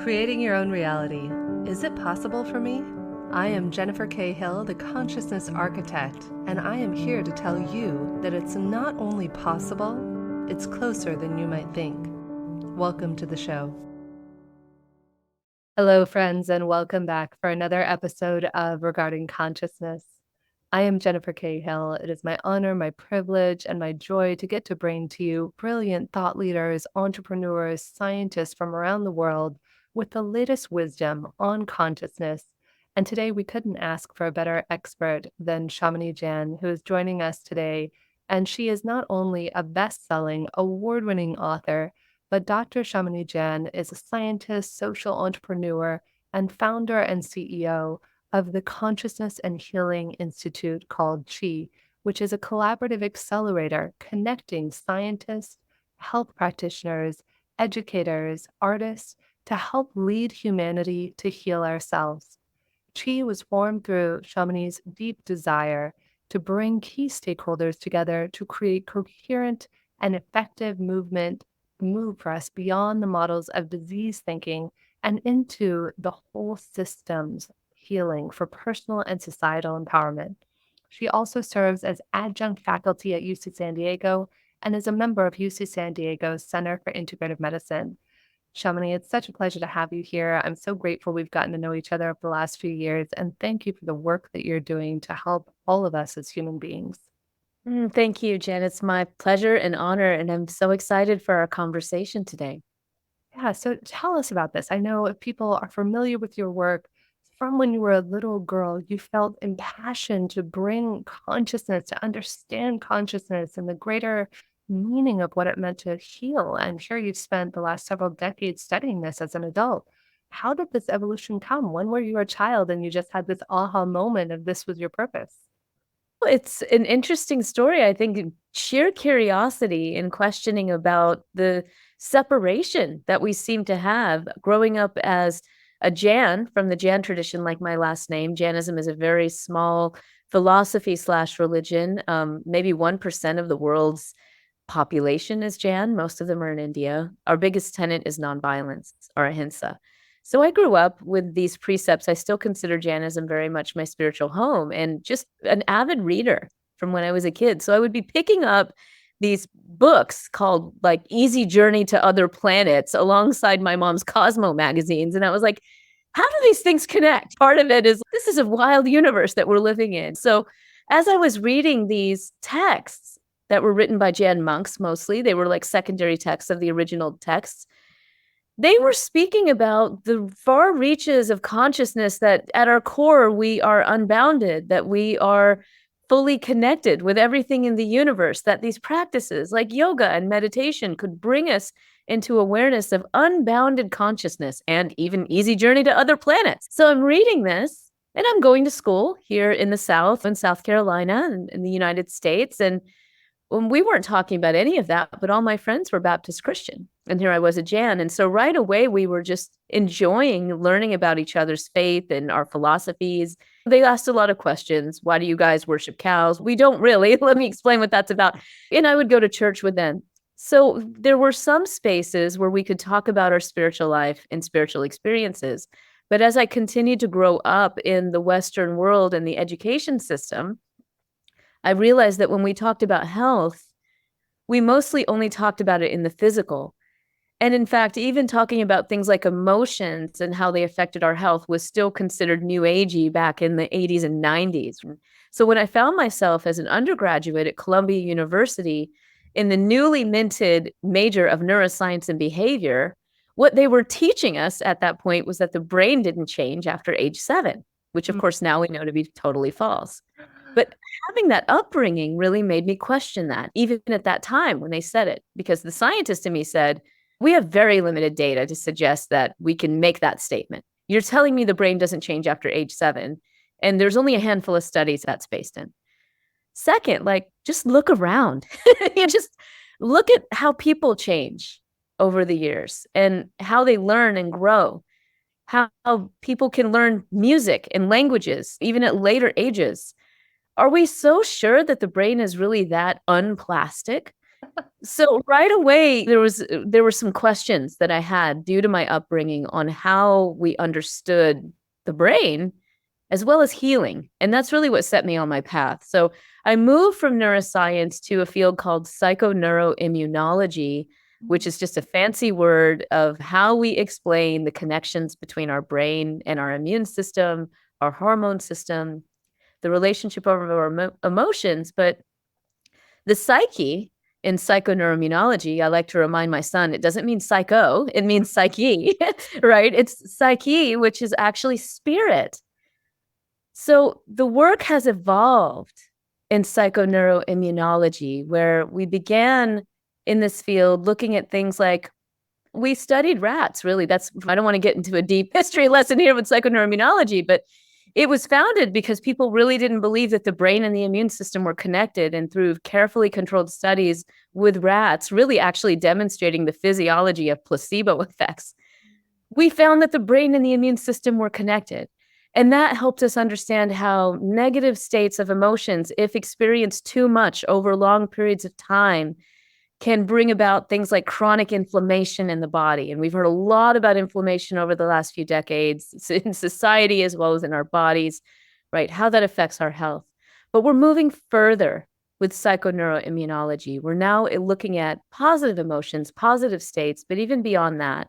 Creating your own reality. Is it possible for me? I am Jennifer K. Hill, the Consciousness Architect, and I am here to tell you that it's not only possible, it's closer than you might think. Welcome to the show. Hello, friends, and welcome back for another episode of Regarding Consciousness. I am Jennifer K. Hill. It is my honor, my privilege, and my joy to get to bring to you brilliant thought leaders, entrepreneurs, scientists from around the world with the latest wisdom on consciousness. And today we couldn't ask for a better expert than Shamini Jain, who is joining us today. And she is not only a best-selling, award-winning author, but Dr. Shamini Jain is a scientist, social entrepreneur, and founder and CEO of the Consciousness and Healing Institute called CHI, which is a collaborative accelerator connecting scientists, health practitioners, educators, artists to help lead humanity to heal ourselves. CHI was formed through Shamini's deep desire to bring key stakeholders together to create coherent and effective move for us beyond the models of disease thinking and into the whole systems healing for personal and societal empowerment. She also serves as adjunct faculty at UC San Diego and is a member of UC San Diego's Center for Integrative Medicine. Shamini, it's such a pleasure to have you here. I'm so grateful we've gotten to know each other over the last few years, and thank you for the work that you're doing to help all of us as human beings. Thank you, Jen. It's my pleasure and honor, and I'm so excited for our conversation today. Yeah, so tell us about this. I know if people are familiar with your work from when you were a little girl, you felt impassioned to bring consciousness, to understand consciousness and the greater meaning of what it meant to heal. And here you've spent the last several decades studying this as an adult. How did this evolution come? When were you a child and you just had this aha moment of this was your purpose? Well, it's an interesting story. I think sheer curiosity and questioning about the separation that we seem to have growing up as a Jan from the Jan tradition, like my last name. Janism is a very small philosophy slash religion. Maybe 1% of the world's population is Jan. Most of them are in India. Our biggest tenet is nonviolence or ahimsa. So I grew up with these precepts. I still consider Jainism very much my spiritual home and just an avid reader from when I was a kid. So I would be picking up these books called like Easy Journey to Other Planets alongside my mom's Cosmo magazines. And I was like, how do these things connect? Part of it is this is a wild universe that we're living in. So as I was reading these texts that were written by Jan monks, mostly, they were like secondary texts of the original texts. They were speaking about the far reaches of consciousness that at our core, we are unbounded, that we are fully connected with everything in the universe, that these practices like yoga and meditation could bring us into awareness of unbounded consciousness and even easy journey to other planets. So I'm reading this and I'm going to school here in the South, in South Carolina, in the United States. And when we weren't talking about any of that, but all my friends were Baptist Christian. And here I was a Jan. And so right away, we were just enjoying learning about each other's faith and our philosophies. They asked a lot of questions. Why do you guys worship cows? We don't really. Let me explain what that's about. And I would go to church with them. So there were some spaces where we could talk about our spiritual life and spiritual experiences. But as I continued to grow up in the Western world and the education system, I realized that when we talked about health, we mostly only talked about it in the physical. And in fact, even talking about things like emotions and how they affected our health was still considered new agey back in the 80s and 90s. So when I found myself as an undergraduate at Columbia University in the newly minted major of neuroscience and behavior, what they were teaching us at that point was that the brain didn't change after age 7, which of course now we know to be totally false. But having that upbringing really made me question that, even at that time when they said it, because the scientist in me said, we have very limited data to suggest that we can make that statement. You're telling me the brain doesn't change after age 7, and there's only a handful of studies that's based in. Second, like, just look around. You just look at how people change over the years and how they learn and grow, how people can learn music and languages, even at later ages. Are we so sure that the brain is really that unplastic? So right away, there were some questions that I had due to my upbringing on how we understood the brain as well as healing. And that's really what set me on my path. So I moved from neuroscience to a field called psychoneuroimmunology, which is just a fancy word of how we explain the connections between our brain and our immune system, our hormone system, the relationship of our emotions. But the psyche in psychoneuroimmunology, I like to remind my son, it doesn't mean psycho, it means psyche, right? It's psyche, which is actually spirit. So the work has evolved in psychoneuroimmunology, where we began in this field looking at things like we studied rats, really. I don't want to get into a deep history lesson here with psychoneuroimmunology, but it was founded because people really didn't believe that the brain and the immune system were connected. And through carefully controlled studies with rats, really actually demonstrating the physiology of placebo effects, we found that the brain and the immune system were connected. And that helped us understand how negative states of emotions, if experienced too much over long periods of time, can bring about things like chronic inflammation in the body. And we've heard a lot about inflammation over the last few decades in society as well as in our bodies, right? How that affects our health. But we're moving further with psychoneuroimmunology. We're now looking at positive emotions, positive states, but even beyond that,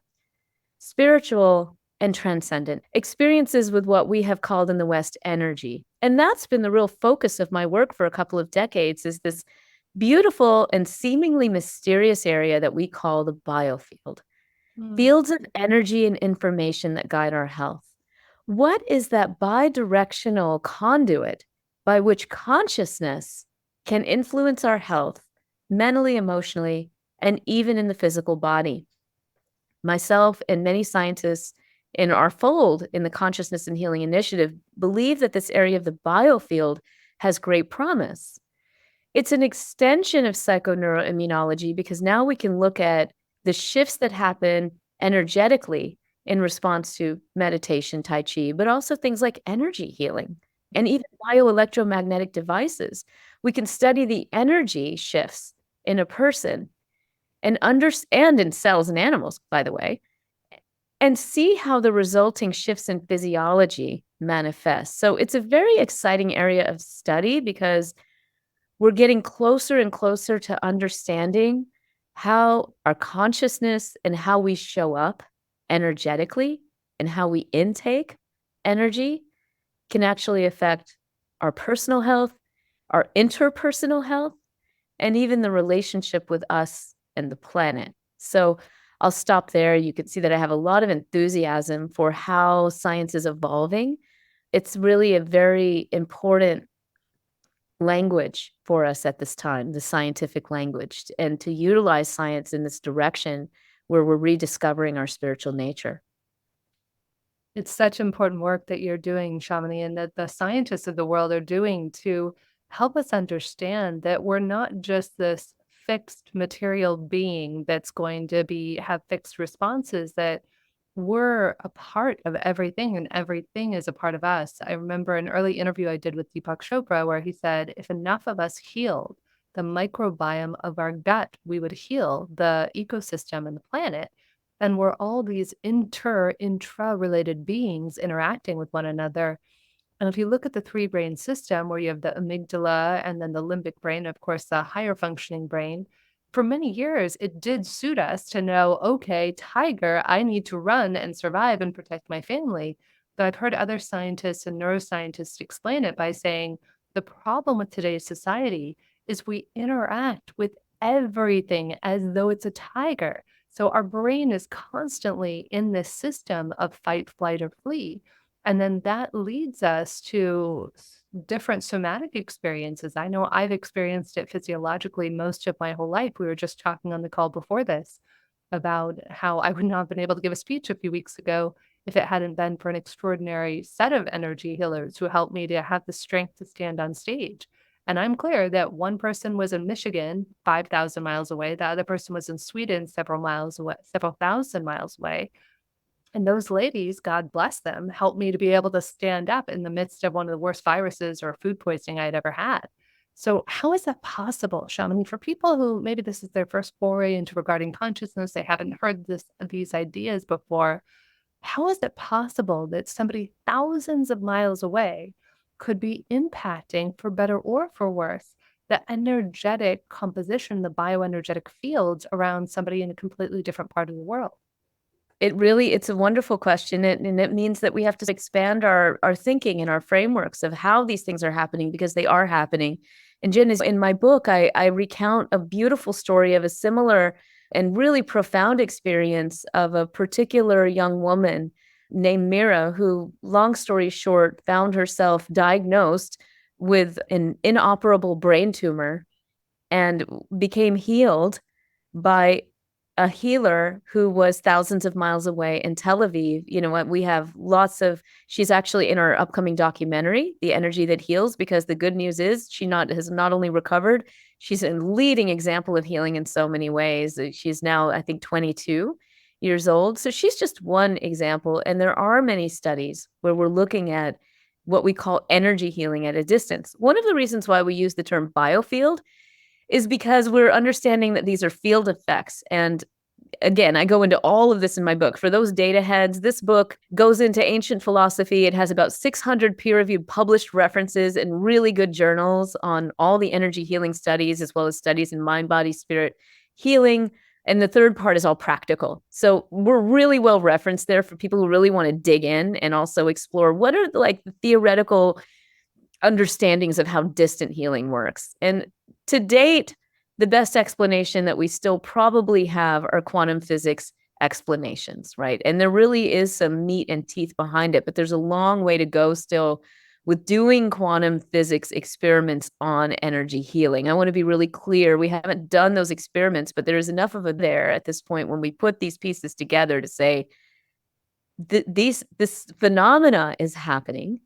spiritual and transcendent experiences with what we have called in the West energy. And that's been the real focus of my work for a couple of decades, is this beautiful and seemingly mysterious area that we call the biofield, Mm. fields of energy and information that guide our health. What is that bidirectional conduit by which consciousness can influence our health mentally, emotionally, and even in the physical body? Myself and many scientists in our fold in the Consciousness and Healing Initiative believe that this area of the biofield has great promise. It's an extension of psychoneuroimmunology because now we can look at the shifts that happen energetically in response to meditation, Tai Chi, but also things like energy healing and even bioelectromagnetic devices. We can study the energy shifts in a person and understand in cells and animals, by the way, and see how the resulting shifts in physiology manifest. So it's a very exciting area of study because we're getting closer and closer to understanding how our consciousness and how we show up energetically and how we intake energy can actually affect our personal health, our interpersonal health, and even the relationship with us and the planet. So I'll stop there. You can see that I have a lot of enthusiasm for how science is evolving. It's really a very important language for us at this time, the scientific language, and to utilize science in this direction where we're rediscovering our spiritual nature. It's such important work that you're doing, Shamini, and that the scientists of the world are doing to help us understand that we're not just this fixed material being that's going to have fixed responses, that we're a part of everything and everything is a part of us. I remember an early interview I did with Deepak Chopra where he said, if enough of us healed the microbiome of our gut, we would heal the ecosystem and the planet. And we're all these intra-related beings interacting with one another. And if you look at the three brain system, where you have the amygdala and then the limbic brain, of course, the higher functioning brain, for many years, it did suit us to know, okay, tiger, I need to run and survive and protect my family. But I've heard other scientists and neuroscientists explain it by saying the problem with today's society is we interact with everything as though it's a tiger. So our brain is constantly in this system of fight, flight, or flee. And then that leads us to different somatic experiences. I know I've experienced it physiologically most of my whole life. We were just talking on the call before this about how I would not have been able to give a speech a few weeks ago if it hadn't been for an extraordinary set of energy healers who helped me to have the strength to stand on stage. And I'm clear that one person was in Michigan, 5,000 miles away. The other person was in Sweden, several miles away, several thousand miles away. And those ladies, God bless them, helped me to be able to stand up in the midst of one of the worst viruses or food poisoning I'd ever had. So, how is that possible, Shamini? For people who maybe this is their first foray into regarding consciousness, they haven't heard these ideas before. How is it possible that somebody thousands of miles away could be impacting, for better or for worse, the energetic composition, the bioenergetic fields around somebody in a completely different part of the world? It's a wonderful question, and it means that we have to expand our thinking and our frameworks of how these things are happening because they are happening. And Jen, is in my book, I recount a beautiful story of a similar and really profound experience of a particular young woman named Mira, who, long story short, found herself diagnosed with an inoperable brain tumor and became healed by a healer who was thousands of miles away in Tel Aviv. You know what? We have lots of, she's actually in our upcoming documentary, The Energy That Heals, because the good news is has not only recovered, she's a leading example of healing in so many ways. She's now, I think, 22 years old. So she's just one example. And there are many studies where we're looking at what we call energy healing at a distance. One of the reasons why we use the term biofield is because we're understanding that these are field effects. And again, I go into all of this in my book. For those data heads, this book goes into ancient philosophy. It has about 600 peer-reviewed published references in really good journals on all the energy healing studies, as well as studies in mind, body, spirit healing. And the third part is all practical. So we're really well referenced there for people who really want to dig in and also explore what are the theoretical understandings of how distant healing works. And to date, the best explanation that we still probably have are quantum physics explanations, right? And there really is some meat and teeth behind it, but there's a long way to go still with doing quantum physics experiments on energy healing. I want to be really clear. We haven't done those experiments, but there is enough of it there at this point when we put these pieces together to say this phenomena is happening.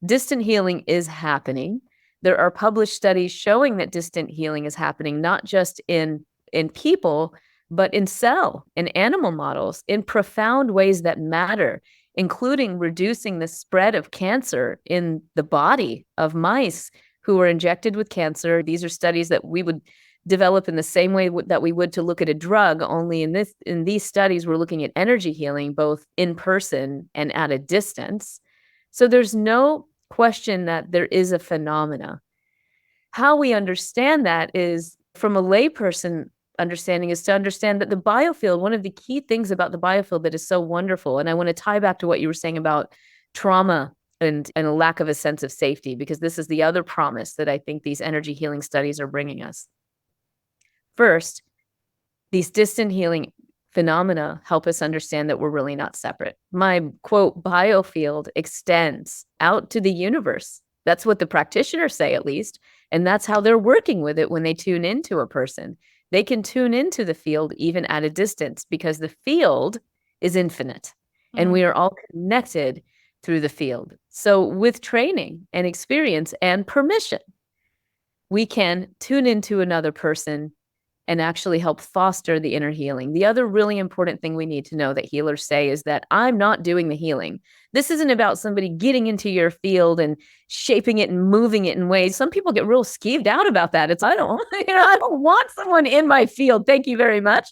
Distant healing is happening. There are published studies showing that distant healing is happening not just in people, but in animal models, in profound ways that matter, including reducing the spread of cancer in the body of mice who were injected with cancer. These are studies that we would develop in the same way that we would to look at a drug, only in these studies we're looking at energy healing both in person and at a distance. So there's no question that there is a phenomena. How we understand that is from a layperson understanding is to understand that the biofield, one of the key things about the biofield that is so wonderful, and I want to tie back to what you were saying about trauma and a lack of a sense of safety, because this is the other promise that I think these energy healing studies are bringing us. First, these distant healing phenomena help us understand that we're really not separate. My quote, biofield extends out to the universe. That's what the practitioners say, at least. And that's how they're working with it when they tune into a person. They can tune into the field even at a distance because the field is infinite and we are all connected through the field. So, with training and experience and permission, we can tune into another person and actually help foster the inner healing. The other really important thing we need to know that healers say is that I'm not doing the healing. This isn't about somebody getting into your field and shaping it and moving it in ways. Some people get real skeeved out about that. I don't, I don't want someone in my field. Thank you very much.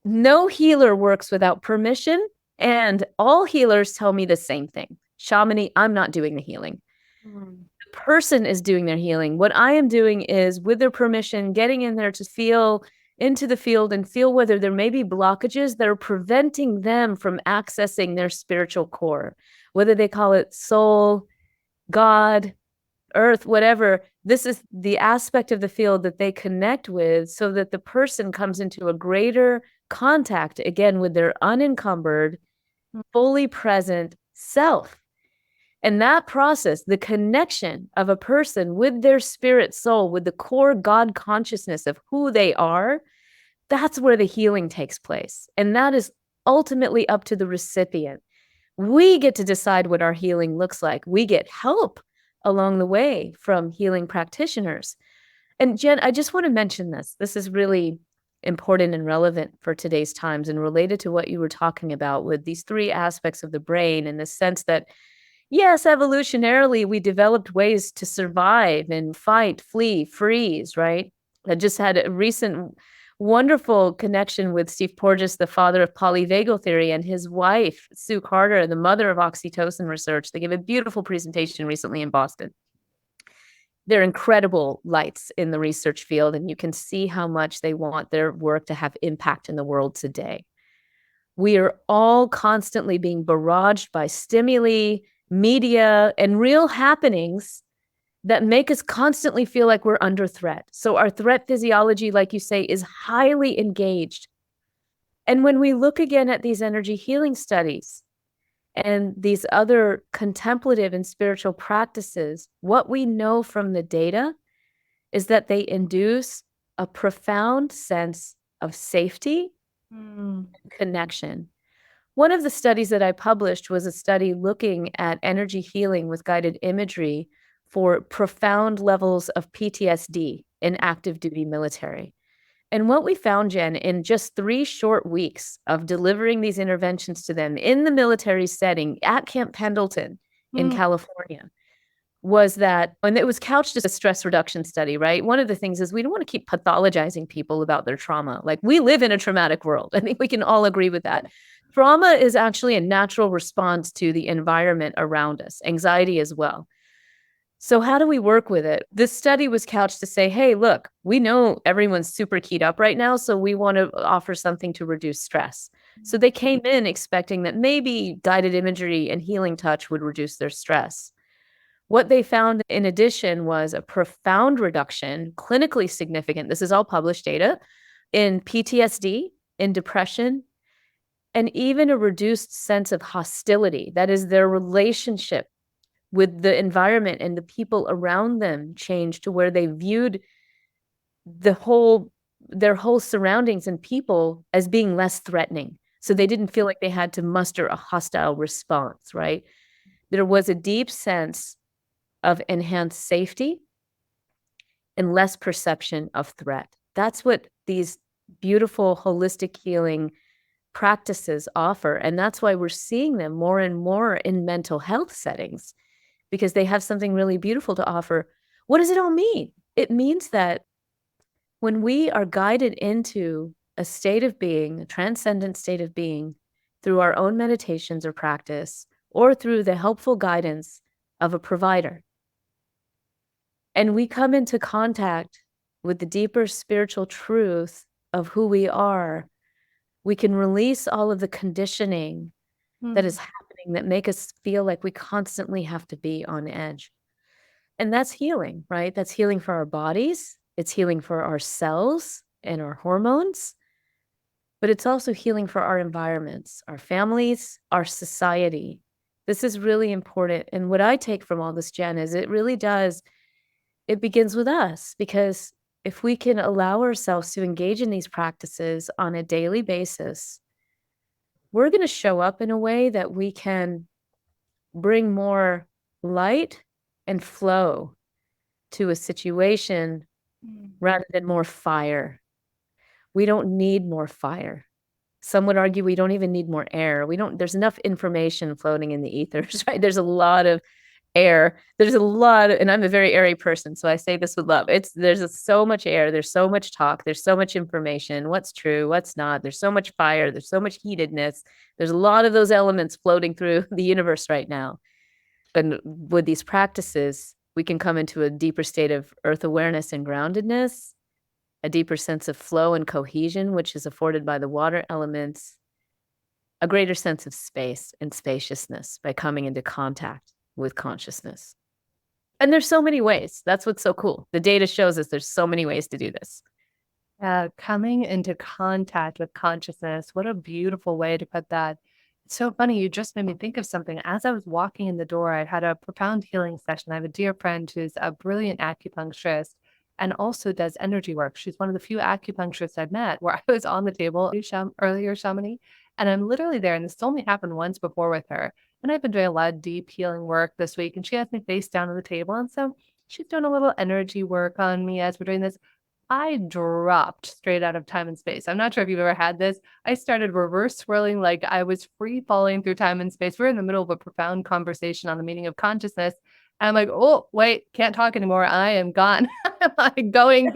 No healer works without permission. And all healers tell me the same thing. Shamini, I'm not doing the healing. Person is doing their healing. What I am doing is, with their permission, getting in there to feel into the field and feel whether there may be blockages that are preventing them from accessing their spiritual core, whether they call it soul, God, earth, whatever. This is the aspect of the field that they connect with so that the person comes into a greater contact again with their unencumbered, fully present self. And that process, the connection of a person with their spirit soul, with the core God consciousness of who they are, that's where the healing takes place. And that is ultimately up to the recipient. We get to decide what our healing looks like. We get help along the way from healing practitioners. And Jen, I just want to mention this. This is really important and relevant for today's times and related to what you were talking about with these three aspects of the brain, in the sense that Yes, evolutionarily, we developed ways to survive and fight, flee, freeze, right? I just had a recent wonderful connection with Steve Porges, the father of polyvagal theory, and his wife, Sue Carter, the mother of oxytocin research. They gave a beautiful presentation recently in Boston. They're incredible lights in the research field, and you can see how much they want their work to have impact in the world today. We are all constantly being barraged by stimuli, media, and real happenings that make us constantly feel like we're under threat. So our threat physiology, like you say, is highly engaged. And when we look again at these energy healing studies and these other contemplative and spiritual practices, what we know from the data is that they induce a profound sense of safety Mm. and connection. One of the studies that I published was a study looking at energy healing with guided imagery for profound levels of PTSD in active duty military. And what we found, Jen, in just 3 short weeks of delivering these interventions to them in the military setting at Camp Pendleton in Mm. California, was that, and it was couched as a stress reduction study, right? One of the things is we don't want to keep pathologizing people about their trauma. Like, we live in a traumatic world. I think we can all agree with that. Trauma is actually a natural response to the environment around us, anxiety as well. So, how do we work with it? This study was couched to say, hey, look, we know everyone's super keyed up right now, so we want to offer something to reduce stress. So, they came in expecting that maybe guided imagery and healing touch would reduce their stress. What they found in addition was a profound reduction, clinically significant, this is all published data, in PTSD, in depression, and even a reduced sense of hostility. That is, their relationship with the environment and the people around them changed to where they viewed the whole their whole surroundings and people as being less threatening. So they didn't feel like they had to muster a hostile response, right? There was a deep sense of enhanced safety and less perception of threat. That's what these beautiful holistic healing practices offer. And that's why we're seeing them more and more in mental health settings, because they have something really beautiful to offer. What does it all mean? It means that when we are guided into a state of being, a transcendent state of being, through our own meditations or practice, or through the helpful guidance of a provider, and we come into contact with the deeper spiritual truth of who we are, we can release all of the conditioning that Mm. is happening that make us feel like we constantly have to be on edge. And that's healing, right? That's healing for our bodies. It's healing for our cells and our hormones, but it's also healing for our environments, our families, our society. This is really important. And what I take from all this, Jen, is it begins with us, because if we can allow ourselves to engage in these practices on a daily basis, we're going to show up in a way that we can bring more light and flow to a situation Mm. rather than more fire. We don't need more fire. Some would argue we don't even need more air. There's enough information floating in the ethers, right? There's a lot of air. There's a lot of, and I'm a very airy person, so I say this with love. So much air, there's so much talk, there's so much information, what's true, what's not. There's so much fire, there's so much heatedness. There's a lot of those elements floating through the universe right now. And with these practices, we can come into a deeper state of earth awareness and groundedness, a deeper sense of flow and cohesion, which is afforded by the water elements, a greater sense of space and spaciousness by coming into contact with consciousness. And there's so many ways. That's what's so cool. The data shows us there's so many ways to do this. Coming into contact with consciousness. What a beautiful way to put that. It's so funny. You just made me think of something. As I was walking in the door, I had a profound healing session. I have a dear friend who's a brilliant acupuncturist and also does energy work. She's one of the few acupuncturists I've met where I was on the table earlier, Shamini, and I'm literally there. And this only happened once before with her. And I've been doing a lot of deep healing work this week, and she has me face down on the table. And so she's doing a little energy work on me as we're doing this. I dropped straight out of time and space. I'm not sure if you've ever had this. I started reverse swirling like I was free falling through time and space. We're in the middle of a profound conversation on the meaning of consciousness. And I'm like, oh, wait, can't talk anymore. I am gone. I'm like going.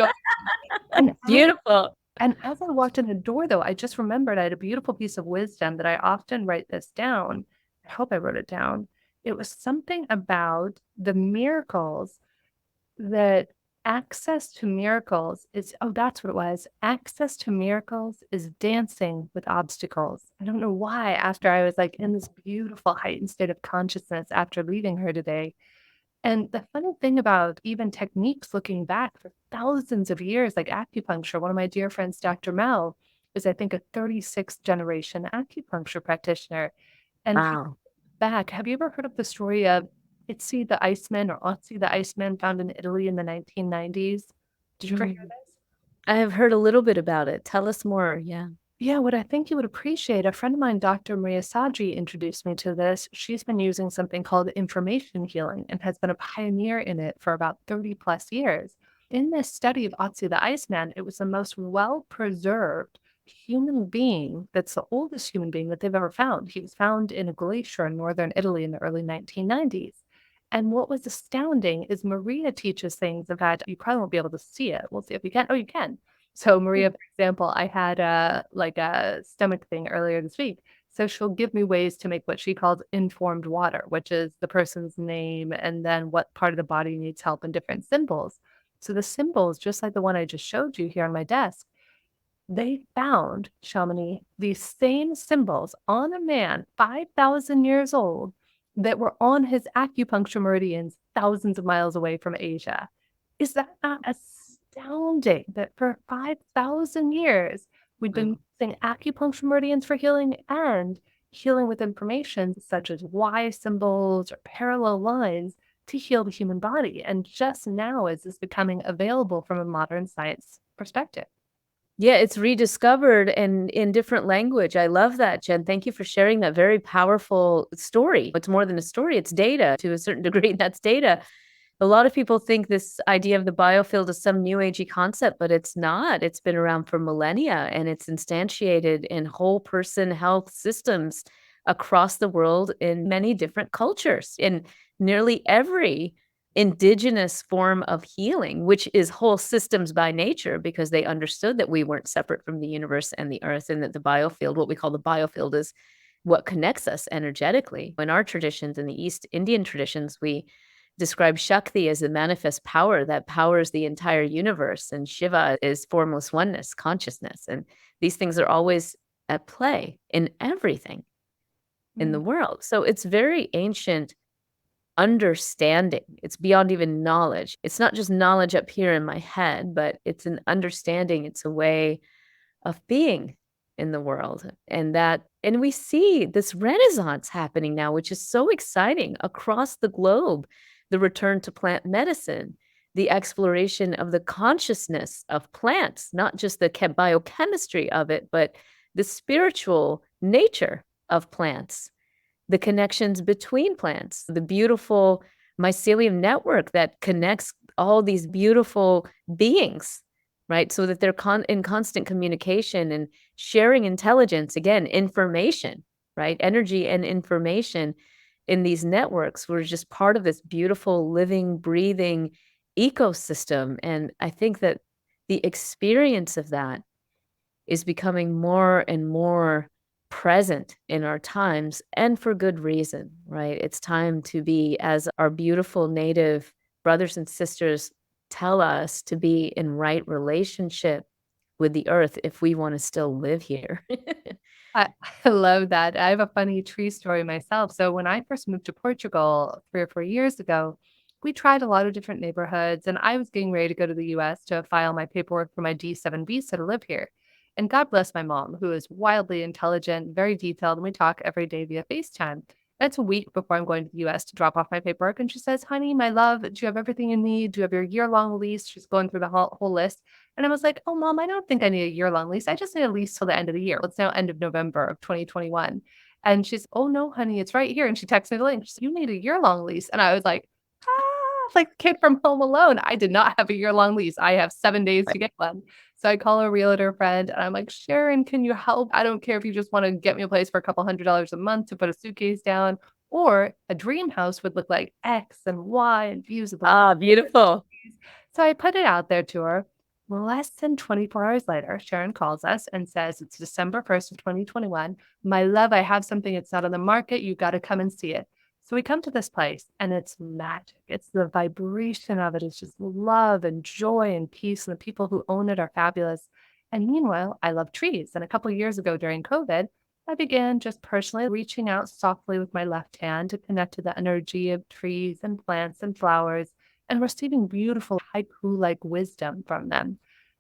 And Beautiful. as I walked in the door, though, I just remembered I had a beautiful piece of wisdom that I often write this down. I hope I wrote it down. It was something about the miracles that access to miracles is, oh, that's what it was. Access to miracles is dancing with obstacles. I don't know why, after I was like in this beautiful heightened state of consciousness after leaving her today. And the funny thing about even techniques looking back for thousands of years, like acupuncture, one of my dear friends, Dr. Mel, is I think a 36th generation acupuncture practitioner. And he Wow. back, have you ever heard of the story of Itzi the Iceman or Otzi the Iceman found in Italy in the 1990s? Did you ever hear Mm. this? I have heard a little bit about it. Tell us more. Yeah. Yeah, what I think you would appreciate, a friend of mine, Dr. Maria Sadri, introduced me to this. She's been using something called information healing and has been a pioneer in it for about 30 plus years. In this study of Otzi the Iceman, it was the most well preserved human being that's the oldest human being that they've ever found. He was found in a glacier in northern Italy in the early 1990s. And what was astounding is Maria teaches things that you probably won't be able to see it. We'll see if you can. Oh, you can. So Maria, for example, I had a stomach thing earlier this week. So she'll give me ways to make what she calls informed water, which is the person's name and then what part of the body needs help and different symbols. So the symbols, just like the one I just showed you here on my desk, they found, Shamini, these same symbols on a man 5,000 years old that were on his acupuncture meridians thousands of miles away from Asia. Is that not astounding that for 5,000 years we've been using acupuncture meridians for healing and healing with information such as Y symbols or parallel lines to heal the human body? And just now is this becoming available from a modern science perspective? Yeah, it's rediscovered and in different language. I love that, Jen. Thank you for sharing that very powerful story. It's more than a story, it's data to a certain degree. That's data. A lot of people think this idea of the biofield is some new agey concept, but it's not. It's been around for millennia and it's instantiated in whole person health systems across the world in many different cultures. In nearly every indigenous form of healing, which is whole systems by nature, because they understood that we weren't separate from the universe and the earth, and that the biofield, what we call the biofield, is what connects us energetically. In our traditions, in the East Indian traditions, we describe Shakti as the manifest power that powers the entire universe, and Shiva is formless oneness, consciousness. And these things are always at play in everything in the Mm. world. So it's very ancient understanding. It's beyond even knowledge. It's not just knowledge up here in my head, but it's an understanding. It's a way of being in the world. And we see this renaissance happening now, which is so exciting across the globe. The return to plant medicine, the exploration of the consciousness of plants, not just the biochemistry of it, but the spiritual nature of plants, the connections between plants, the beautiful mycelium network that connects all these beautiful beings, right? So that they're in constant communication and sharing intelligence, again, information, right? Energy and information in these networks. We're just part of this beautiful, living, breathing ecosystem. And I think that the experience of that is becoming more and more present in our times, and for good reason, right? It's time to be, as our beautiful native brothers and sisters tell us, to be in right relationship with the earth if we want to still live here. I, I love that. I have a funny tree story myself. So when I first moved to Portugal 3 or 4 years ago, we tried a lot of different neighborhoods, and I was getting ready to go to the US to file my paperwork for my D7 visa to live here. And God bless my mom, who is wildly intelligent, very detailed, and we talk every day via FaceTime. That's a week before I'm going to the US to drop off my paperwork. And she says, honey, my love, do you have everything you need? Do you have your year-long lease? She's going through the whole list. And I was like, oh, mom, I don't think I need a year-long lease. I just need a lease till the end of the year. It's now end of November of 2021. And she's, oh, no, honey, it's right here. And she texted me the link. She said, you need a year-long lease. And I was like, ah. like the kid from Home Alone. I did not have a year-long lease. I have 7 days to Right. get one. So I call a realtor friend and I'm like, Sharon, can you help? I don't care if you just want to get me a place for a couple $100s a month to put a suitcase down, or a dream house would look like X and Y and views of the Ah, beautiful. trees. So I put it out there to her. Less than 24 hours later, Sharon calls us and says, it's December 1st of 2021. My love, I have something. It's not on the market. You got to come and see it. So we come to this place and it's magic. It's the vibration of it. It's just love and joy and peace. And the people who own it are fabulous. And meanwhile, I love trees. And a couple of years ago during COVID, I began just personally reaching out softly with my left hand to connect to the energy of trees and plants and flowers and receiving beautiful haiku-like wisdom from them.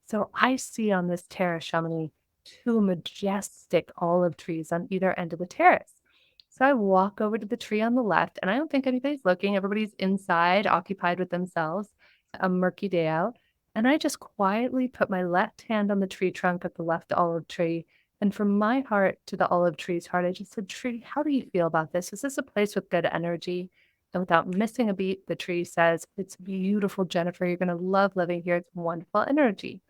So I see on this terrace, Shamini, two majestic olive trees on either end of the terrace. So I walk over to the tree on the left, and I don't think anybody's looking. Everybody's inside, occupied with themselves, a murky day out. And I just quietly put my left hand on the tree trunk of the left olive tree. And from my heart to the olive tree's heart, I just said, Tree, how do you feel about this? Is this a place with good energy? And without missing a beat, the tree says, it's beautiful, Jennifer. You're going to love living here. It's wonderful energy.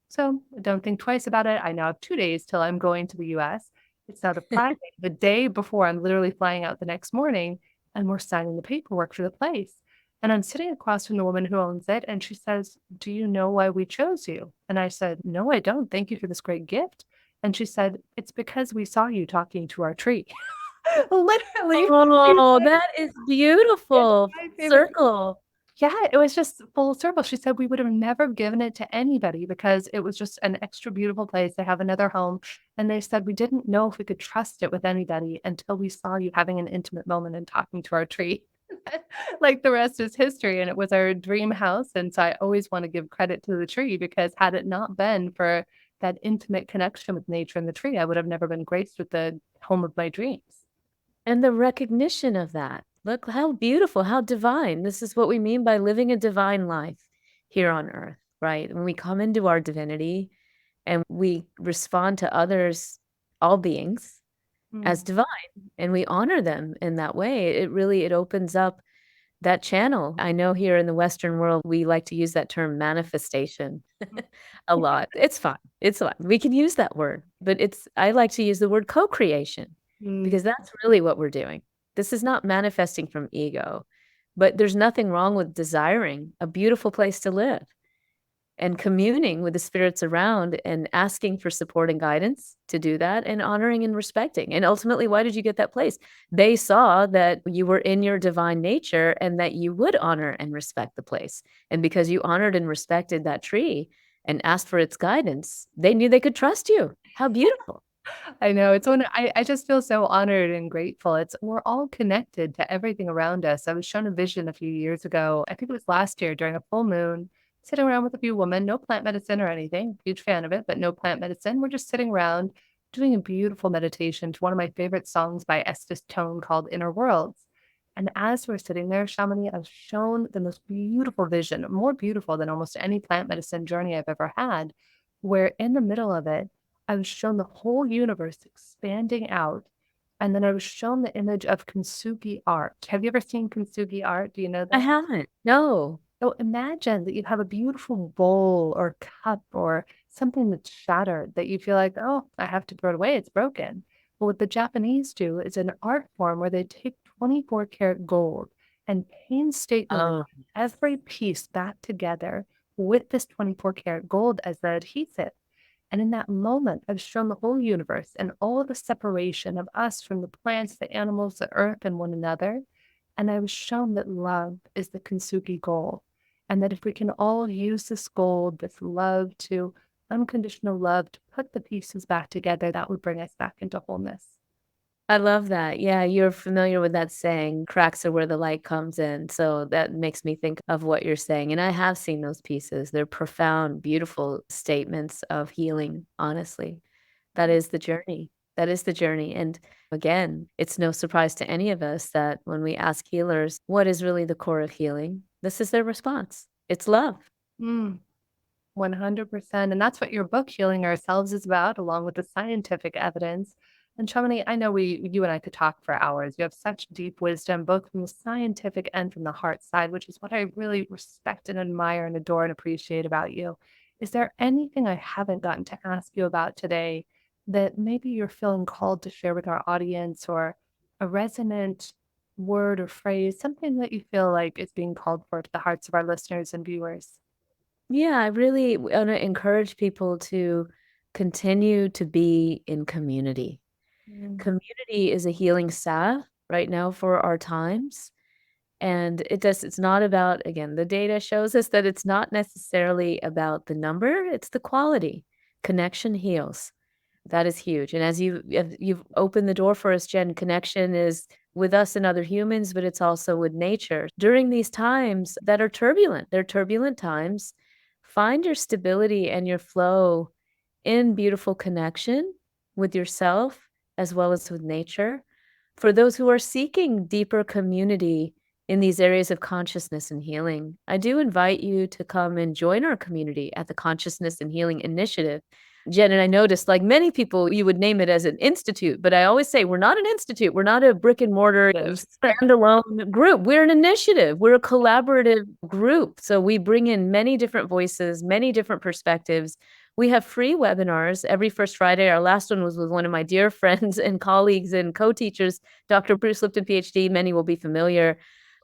So don't think twice about it. I now have 2 days till I'm going to the US. It's now the Friday, the day before I'm literally flying out the next morning, and we're signing the paperwork for the place. And I'm sitting across from the woman who owns it, and she says, do you know why we chose you? And I said, no, I don't. Thank you for this great gift. And she said, it's because we saw you talking to our tree. Literally, she Oh, said, that is it's beautiful. my Full favorite. circle. Yeah, it was just full circle. She said we would have never given it to anybody because it was just an extra beautiful place. They have another home. And they said we didn't know if we could trust it with anybody until we saw you having an intimate moment and talking to our tree. Like the rest is history. And it was our dream house. And so I always want to give credit to the tree because had it not been for that intimate connection with nature and the tree, I would have never been graced with the home of my dreams. And the recognition of that. Look how beautiful, how divine. This is what we mean by living a divine life here on earth, right? When we come into our divinity and we respond to others, all beings, as Mm. divine, and we honor them in that way, it opens up that channel. I know here in the Western world, we like to use that term manifestation a lot. It's fine. It's fine. We can use that word, but I like to use the word co-creation Mm. because that's really what we're doing. This is not manifesting from ego, but there's nothing wrong with desiring a beautiful place to live and communing with the spirits around and asking for support and guidance to do that and honoring and respecting. And ultimately, why did you get that place? They saw that you were in your divine nature and that you would honor and respect the place. And because you honored and respected that tree and asked for its guidance, they knew they could trust you. How beautiful. I know it's one I just feel so honored and grateful. It's we're all connected to everything around us. I was shown a vision a few years ago. I think it was last year during a full moon, sitting around with a few women, no plant medicine or anything. Huge fan of it, but no plant medicine. We're just sitting around doing a beautiful meditation to one of my favorite songs by Estes Tone called Inner Worlds. And as we're sitting there, Shamini, I was shown the most beautiful vision, more beautiful than almost any plant medicine journey I've ever had, where in the middle of it, I was shown the whole universe expanding out. And then I was shown the image of kintsugi art. Have you ever seen kintsugi art? Do you know I that? haven't. No. So imagine that you have a beautiful bowl or cup or something that's shattered that you feel like, oh, I have to throw it away. It's broken. But what the Japanese do is an art form where they take 24 karat gold and painstakingly Oh, every piece back together with this 24 karat gold as the adhesive. And in that moment, I've shown the whole universe and all the separation of us from the plants, the animals, the earth, and one another. And I was shown that love is the Kintsugi goal. And that if we can all use this gold, this love to unconditional love to put the pieces back together, that would bring us back into wholeness. I love that. Yeah, you're familiar with that saying, cracks are where the light comes in. So that makes me think of what you're saying. And I have seen those pieces. They're profound, beautiful statements of healing, honestly. That is the journey. That is the journey. And again, it's no surprise to any of us that when we ask healers, what is really the core of healing? This is their response. It's love. Mm, 100%. And that's what your book, Healing Ourselves, is about, along with the scientific evidence. And Shamini, I know you and I could talk for hours. You have such deep wisdom, both from the scientific and from the heart side, which is what I really respect and admire and adore and appreciate about you. Is there anything I haven't gotten to ask you about today that maybe you're feeling called to share with our audience, or a resonant word or phrase, something that you feel like is being called for to the hearts of our listeners and viewers? Yeah, I really want to encourage people to continue to be in community. Mm. Community is a healing salve right now for our times. And it's not about, again, the data shows us that it's not necessarily about the number, it's the quality. Connection heals. That is huge. And as you've opened the door for us, Jen, connection is with us and other humans, but it's also with nature. During these times that are turbulent, they're turbulent times. Find your stability and your flow in beautiful connection with yourself as well as with nature. For those who are seeking deeper community in these areas of consciousness and healing, I do invite you to come and join our community at the Consciousness and Healing Initiative. Jen, and I noticed, like many people, you would name it as an institute, but I always say we're not an institute. We're not a brick and mortar standalone group. We're an initiative. We're a collaborative group. So we bring in many different voices, many different perspectives. We have free webinars every first Friday. Our last one was with one of my dear friends and colleagues and co-teachers, Dr. Bruce Lipton, PhD. Many will be familiar.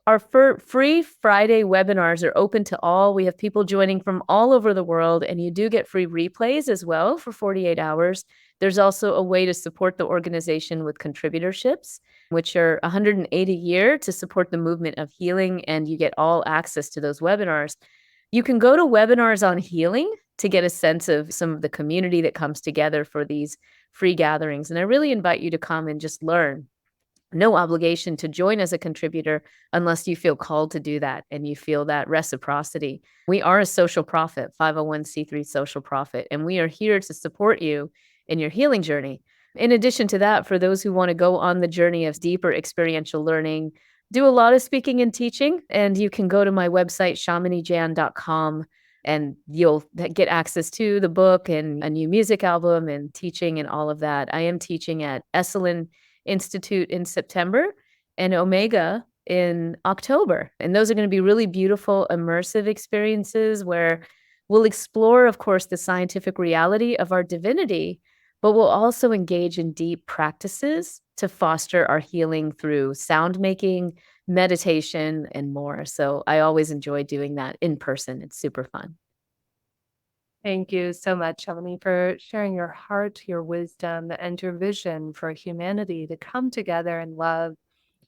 Our free Friday webinars are open to all. We have people joining from all over the world, and you do get free replays as well for 48 hours. There's also a way to support the organization with contributorships, which are 180 a year to support the movement of healing, and you get all access to those webinars. You can go to webinars on healing to get a sense of some of the community that comes together for these free gatherings. And I really invite you to come and just learn. No obligation to join as a contributor unless you feel called to do that and you feel that reciprocity. We are a social profit, 501c3 social profit, and we are here to support you in your healing journey. In addition to that, for those who want to go on the journey of deeper experiential learning, do a lot of speaking and teaching, and you can go to my website, shaminijan.com, and you'll get access to the book and a new music album and teaching and all of that. I am teaching at Esalen Institute in September and Omega in October. And those are going to be really beautiful, immersive experiences where we'll explore, of course, the scientific reality of our divinity, but we'll also engage in deep practices to foster our healing through sound making, meditation, and more. So I always enjoy doing that in person. It's super fun. Thank you so much, Shamini, for sharing your heart, your wisdom, and your vision for humanity to come together in love,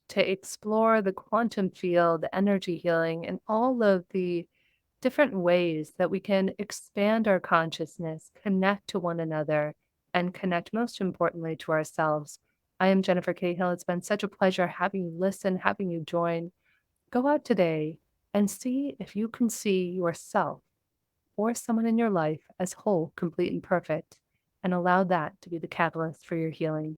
to explore the quantum field, energy healing, and all of the different ways that we can expand our consciousness, connect to one another, and connect, most importantly, to ourselves. I am Jennifer Cahill. It's been such a pleasure having you listen, having you join. Go out today and see if you can see yourself or someone in your life as whole, complete, and perfect, and allow that to be the catalyst for your healing.